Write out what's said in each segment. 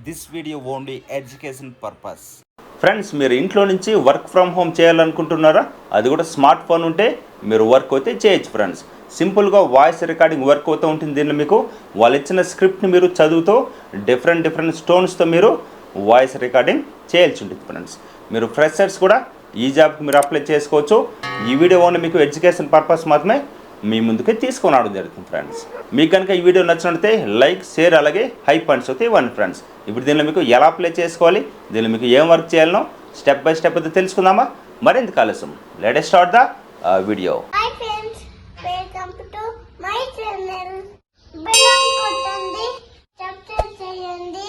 This video only education purpose. Friends, మీరు ఇంట్లో నుంచి వర్క్ ఫ్రమ్ హోమ్ చేయాలనుకుంటున్నారా? అది కూడా స్మార్ట్ ఫోన్ ఉంటే మీరు వర్క్ అయితే చేయొచ్చు ఫ్రెండ్స్. సింపుల్గా వాయిస్ రికార్డింగ్ వర్క్ అవుతూ ఉంటుంది. దీనిలో మీకు వాళ్ళు ఇచ్చిన స్క్రిప్ట్ని మీరు చదువుతూ డిఫరెంట్ స్టోన్స్తో మీరు వాయిస్ రికార్డింగ్ చేయాల్సి ఉంటుంది ఫ్రెండ్స్. మీరు ఫ్రెషర్స్ కూడా ఈ జాబ్కి మీరు అప్లై చేసుకోవచ్చు. ఈ వీడియో ఓన్లీ మీకు ఎడ్యుకేషన్ పర్పస్ మాత్రమే మీ ముందుకే తీసుకొని రావడం జరుగుతుంది ఫ్రెండ్స్. మీకు కనుక ఈ వీడియో నచ్చినట్లయితే లైక్, షేర్, అలాగే హై పాయింట్స్ అయితే ఇవ్వండి ఫ్రెండ్స్. ఇప్పుడు దీనిలో మీకు ఎలా అప్లై చేసుకోవాలి, దీనిలో మీకు ఏం వర్క్ చేయాలనో స్టెప్ బై స్టెప్ అయితే తెలుసుకుందామా? మరింత ఆలస్యం let us start the video. Hi friends, welcome to my channel. Bell కొట్టండి, సబ్స్క్రైబ్ చేయండి.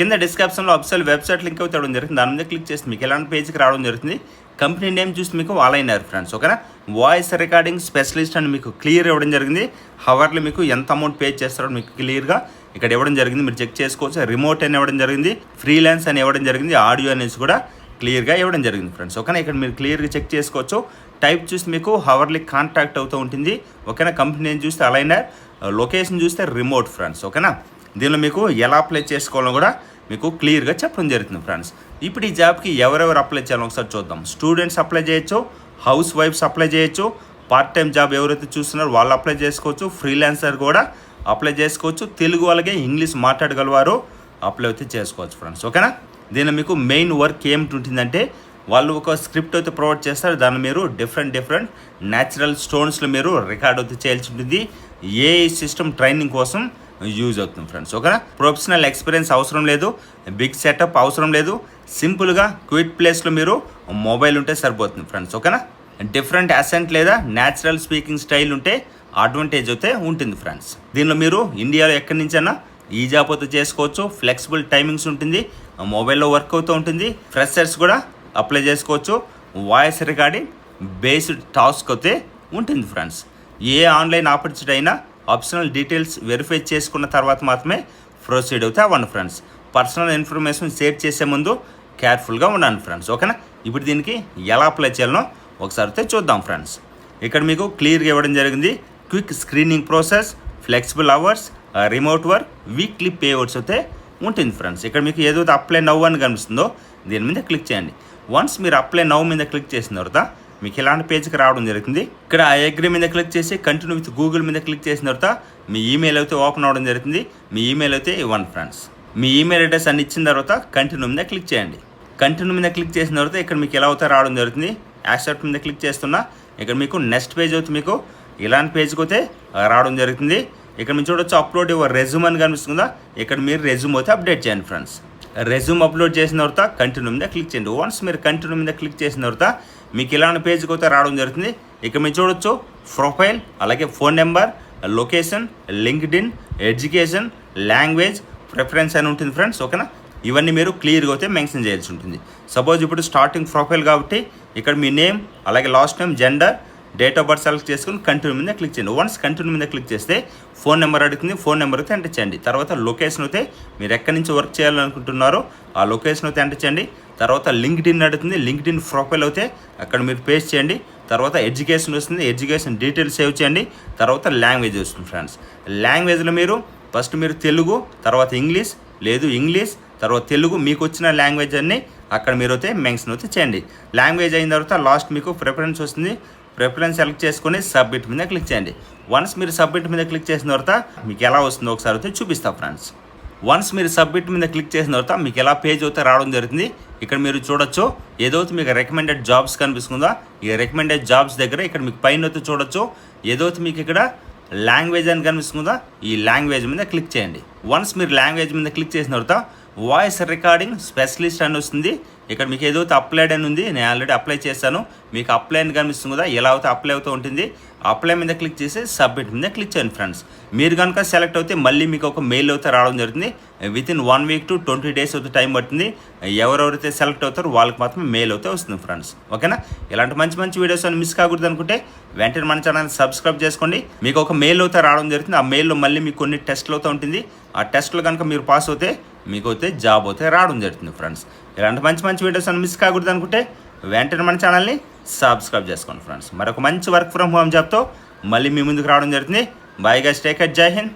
కింద డిస్క్రిప్షన్లో అఫీషియల్ వెబ్సైట్ లింక్ అయితే ఇవ్వడం జరుగుతుంది. దాని మీద క్లిక్ చేస్తే మీకు ఎలాంటి పేజ్కి రావడం జరుగుతుంది. కంపెనీ నేమ్ చూసి మీకు అలైనర్ ఫ్రెండ్స్, ఓకేనా. వాయిస్ రికార్డింగ్ స్పెషలిస్ట్ అని మీకు క్లియర్ ఇవ్వడం జరిగింది. హవర్లో మీకు ఎంత అమౌంట్ పే చేస్తారో మీకు క్లియర్గా ఇక్కడ ఇవ్వడం జరిగింది. మీరు చెక్ చేసుకోవచ్చు. రిమోట్ అని ఇవ్వడం జరిగింది, ఫ్రీలాన్స్ అని ఇవ్వడం జరిగింది, ఆడియో అనేసి కూడా క్లియర్గా ఇవ్వడం జరిగింది ఫ్రెండ్స్, ఓకేనా. ఇక్కడ మీరు క్లియర్గా చెక్ చేసుకోవచ్చు. టైప్ చూసి మీకు హవర్లీ కాంటాక్ట్ అవుతూ ఉంటుంది, ఓకేనా. కంపెనీ నేమ్ చూస్తే అలైనర్, లొకేషన్ చూస్తే రిమోట్ ఫ్రెండ్స్, ఓకేనా. దీనిలో మీకు ఎలా అప్లై చేసుకోవాలో కూడా మీకు క్లియర్గా చెప్పడం జరుగుతుంది ఫ్రెండ్స్. ఇప్పుడు ఈ జాబ్కి ఎవరెవరు అప్లై చేయాలో ఒకసారి చూద్దాం. స్టూడెంట్స్ అప్లై చేయొచ్చు, హౌస్ వైఫ్స్ అప్లై చేయొచ్చు, పార్ట్ టైం జాబ్ ఎవరైతే చూస్తున్నారో వాళ్ళు అప్లై చేసుకోవచ్చు, ఫ్రీలాన్సర్ కూడా అప్లై చేసుకోవచ్చు, తెలుగు అలాగే ఇంగ్లీష్ మాట్లాడగలవారు అప్లై అయితే చేసుకోవచ్చు ఫ్రెండ్స్, ఓకేనా. దీనిలో మీకు మెయిన్ వర్క్ ఏమిటి ఉంటుందంటే వాళ్ళు ఒక స్క్రిప్ట్ అయితే ప్రొవైడ్ చేస్తారు. దాన్ని మీరు డిఫరెంట్ న్యాచురల్ స్టోన్స్లో మీరు రికార్డ్ అయితే చేయాల్సి ఉంటుంది. ఏఐ సిస్టమ్ ట్రైనింగ్ కోసం యూజ్ అవుతుంది ఫ్రెండ్స్, ఓకేనా. ప్రొఫెషనల్ ఎక్స్పీరియన్స్ అవసరం లేదు, బిగ్ సెటప్ అవసరం లేదు. సింపుల్గా క్విట్ ప్లేస్లో మీరు మొబైల్ ఉంటే సరిపోతుంది ఫ్రెండ్స్, ఓకేనా. డిఫరెంట్ అసెంట్ లేదా న్యాచురల్ స్పీకింగ్ స్టైల్ ఉంటే అడ్వాంటేజ్ అయితే ఉంటుంది ఫ్రెండ్స్. దీనిలో మీరు ఇండియాలో ఎక్కడి నుంచైనా ఈ జాబ్ అయితే చేసుకోవచ్చు. ఫ్లెక్సిబుల్ టైమింగ్స్ ఉంటుంది, మొబైల్లో వర్క్ అవుతూ ఉంటుంది. ఫ్రెషర్స్ కూడా అప్లై చేసుకోవచ్చు. వాయిస్ రికార్డింగ్ బేస్డ్ టాస్క్ అయితే ఉంటుంది ఫ్రెండ్స్. ఏ ఆన్లైన్ ఆపర్చునిటీ అయినా ఆప్షనల్ డీటెయిల్స్ వెరిఫై చేసుకున్న తర్వాత మాత్రమే ప్రొసీడ్ అవుతే అవ్వండి ఫ్రెండ్స్. పర్సనల్ ఇన్ఫర్మేషన్ షేర్ చేసే ముందు కేర్ఫుల్గా ఉండండి ఫ్రెండ్స్, ఓకేనా. ఇప్పుడు దీనికి ఎలా అప్లై చేయాలనో ఒకసారి అయితే చూద్దాం ఫ్రెండ్స్. ఇక్కడ మీకు క్లియర్గా ఇవ్వడం జరిగింది. Quick screening process, flexible hours, remote work, weekly pay outs అయితే ఉంటుంది ఫ్రెండ్స్. ఇక్కడ మీకు ఏదైతే అప్లై నవ్ అని కనిపిస్తుందో దీని మీద క్లిక్ చేయండి. వన్స్ మీరు అప్లై నవ్ మీద క్లిక్ చేసిన తర్వాత మీకు ఇలాంటి పేజ్కి రావడం జరుగుతుంది. ఇక్కడ ఐ అగ్రీ మీద క్లిక్ చేసి కంటిన్యూ విత్ గూగుల్ మీద క్లిక్ చేసిన తర్వాత మీ ఈమెయిల్ అయితే ఓపెన్ అవ్వడం జరుగుతుంది. మీ ఈమెయిల్ అయితే ఇవ్వండి ఫ్రెండ్స్. మీ ఈమెయిల్ అడ్రస్ అన్ని ఇచ్చిన తర్వాత కంటిన్యూ మీద క్లిక్ చేయండి. కంటిన్యూ మీద క్లిక్ చేసిన తర్వాత ఇక్కడ మీకు ఎలా అవుతా రావడం జరుగుతుంది. యాక్సెప్ట్ మీద క్లిక్ చేస్తున్నా ఇక్కడ మీకు నెక్స్ట్ పేజ్ అయితే మీకు ఇలాంటి పేజ్కి అయితే రావడం జరుగుతుంది. ఇక్కడ మీరు చూడొచ్చు అప్లోడ్ యువర్ రెజ్యూమ్ అని కనిపిస్తుందా. ఇక్కడ మీరు రెజ్యూమ్ అయితే అప్డేట్ చేయండి ఫ్రెండ్స్. రెజ్యూమ్ అప్లోడ్ చేసిన తర్వాత కంటిన్యూ మీద క్లిక్ చేయండి. వన్స్ మీరు కంటిన్యూ మీద క్లిక్ చేసిన తర్వాత మీకు ఇలాంటి పేజ్కి అయితే రావడం జరుగుతుంది. ఇక్కడ మీరు చూడొచ్చు ప్రొఫైల్, అలాగే phone number, location, LinkedIn, education, language, preference అని ఉంటుంది ఫ్రెండ్స్, ఓకేనా. ఇవన్నీ మీరు క్లియర్గా అయితే మెన్షన్ చేయాల్సి ఉంటుంది. సపోజ్ ఇప్పుడు స్టార్టింగ్ ప్రొఫైల్ కాబట్టి ఇక్కడ మీ నేమ్, అలాగే last name, gender, date of birth select చేసుకుని కంటిన్యూ మీద క్లిక్ చేయండి. వన్స్ కంటిన్యూ మీద క్లిక్ చేస్తే ఫోన్ నెంబర్ అడుగుతుంది. ఫోన్ నెంబర్ అయితే ఎంటర్ చేయండి. తర్వాత లొకేషన్ అయితే మీరు ఎక్కడి నుంచి వర్క్ చేయాలనుకుంటున్నారో ఆ లొకేషన్ అయితే ఎంటర్ చేయండి. తర్వాత లింక్డ్ఇన్ అడుగుతుంది. లింక్డ్ఇన్ ప్రొఫైల్ అయితే అక్కడ మీరు పేస్ట్ చేయండి. తర్వాత ఎడ్యుకేషన్ వస్తుంది. ఎడ్యుకేషన్ డీటెయిల్స్ సేవ్ చేయండి. తర్వాత లాంగ్వేజ్ వస్తుంది ఫ్రెండ్స్. లాంగ్వేజ్లో మీరు ఫస్ట్ మీరు తెలుగు, తర్వాత ఇంగ్లీష్, లేదు ఇంగ్లీష్, తర్వాత తెలుగు, మీకు వచ్చిన లాంగ్వేజ్ అన్నీ అక్కడ మీరు అయితే మెన్షన్ అయితే చేయండి. లాంగ్వేజ్ అయిన తర్వాత లాస్ట్ మీకు ప్రిఫరెన్స్ వస్తుంది. ప్రిఫరెన్స్ సెలెక్ట్ చేసుకొని సబ్మిట్ మీద క్లిక్ చేయండి. వన్స్ మీరు సబ్మిట్ మీద క్లిక్ చేసిన తర్వాత మీకు ఎలా వస్తుందో ఒకసారి అయితే చూపిస్తాం ఫ్రెండ్స్. వన్స్ మీరు సబ్మిట్ మీద క్లిక్ చేసిన తర్వాత మీకు ఎలా పేజ్ అయితే రావడం జరుగుతుంది. ఇక్కడ మీరు చూడొచ్చు ఏదైతే మీకు రికమెండెడ్ జాబ్స్ కనిపిస్తుందో ఈ రికమెండెడ్ జాబ్స్ దగ్గర ఇక్కడ మీకు పైన అయితే చూడొచ్చు ఏదైతే మీకు ఇక్కడ లాంగ్వేజ్ అని కనిపిస్తుందో ఈ లాంగ్వేజ్ మీద క్లిక్ చేయండి. వన్స్ మీరు లాంగ్వేజ్ మీద క్లిక్ చేసిన తర్వాత వాయిస్ రికార్డింగ్ స్పెషలిస్ట్ అని వస్తుంది. ఇక్కడ మీకు ఏదైతే అప్లైడ్ అని ఉంది, నేను ఆల్రెడీ అప్లై చేశాను. మీకు అప్లై అని కనిపిస్తుంది కదా, ఎలా అయితే అప్లై అవుతూ ఉంటుంది. అప్లై మీద క్లిక్ చేసి సబ్మిట్ మీద క్లిక్ చేయండి ఫ్రెండ్స్. మీరు కనుక సెలెక్ట్ అయితే మళ్ళీ మీకు ఒక మెయిల్ అయితే రావడం జరుగుతుంది. వితిన్ 1 వీక్ to 20 days అయితే టైం పడుతుంది. ఎవరెవరైతే సెలెక్ట్ అవుతారో వాళ్ళకి మాత్రం మెయిల్ అయితే వస్తుంది ఫ్రెండ్స్, ఓకేనా. ఇలాంటి మంచి వీడియోస్ అని మిస్ కాకూడదు అనుకుంటే వెంటనే మన ఛానల్ సబ్స్క్రైబ్ చేసుకోండి. మీకు ఒక మెయిల్ అయితే రావడం జరుగుతుంది. ఆ మెయిల్లో మళ్ళీ మీకు కొన్ని టెస్ట్లు అవుతూ ఉంటుంది. ఆ టెస్ట్లో కనుక మీరు పాస్ అవుతే మీకు అయితే జాబ్ అయితే రావడం జరుగుతుంది ఫ్రెండ్స్. ఇలాంటి మంచి వీడియోస్ అని మిస్ కాకూడదు అనుకుంటే వెంటనే మన ఛానల్ని సబ్స్క్రైబ్ చేసుకోండి ఫ్రెండ్స్. మరొక మంచి వర్క్ ఫ్రమ్ హోమ్ జాబ్తో మళ్ళీ మీ ముందుకు రావడం జరుగుతుంది. బాయ్ గైస్, టేక్ కేర్, జై హింద్.